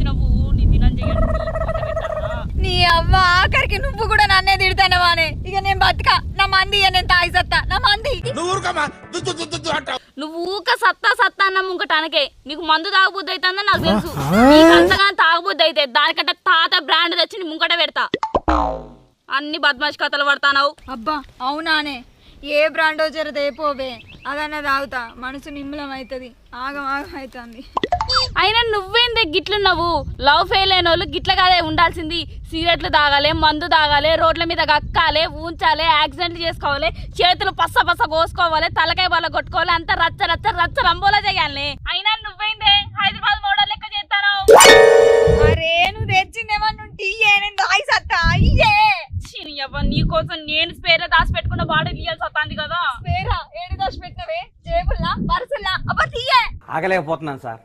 వచ్చినవు నీ దినం చేయండి నీ అవ్వ ఆఖరికి నువ్వు కూడా నన్నే తిడతానవానే. ఇక నేను బతుక నా మంది నేను తాగి సత్తా నా మంది. నువ్వు ఊక సత్తా సత్తా అన్న ముంకటానికే నీకు మందు తాగబుద్ది అవుతుందని నాకు తెలుసు. నీకు అంతగా తాగబుద్ది అయితే దానికంటే తాత బ్రాండ్ తెచ్చి నీ ముంకట పెడతా. అన్ని బద్మాష్ కథలు పడతానావు. అబ్బా అవునానే ఏ బ్రాండో జర దేపోవే అదన్నా తాగుతా మనసు నిమ్మలం అవుతుంది. ఆగం ఆగం అవుతుంది. అయినా నువ్వేందే గిట్లున్నావు? లవ్ ఫెయిల్ అయిన వాళ్ళు గిట్ల కాదే ఉండాల్సింది. సిగరెట్లు తాగాలి, మందు తాగాలి, రోడ్ల మీద గక్కాలి, ఊంచాలి, యాక్సిడెంట్లు చేసుకోవాలి, చేతులు పస్స పస్స కోసుకోవాలి, తలకాయ బల్ల కొట్టుకోవాలి, అంతా రచ్చ రచ్చ రచ్చ రంబోలా చేయాలి. అయినా నువ్వేందే హైదరాబాద్ మోడల్ లెక్క చేస్తాను? అరే నువ్వు తెచ్చిందేమన్నుంటే నేను తాగి సత్తా అయ్యే. నీ కోసం నేను స్పేర్లో దాచి పెట్టుకున్న బాడీ తీయాల్సి వస్తుంది కదా. స్పేరా ఏడు దాచి పెట్టినవే జేబుల్లా పర్సుల్లా అబ్బా తీయే. ఆగలేకపోతున్నాను సార్.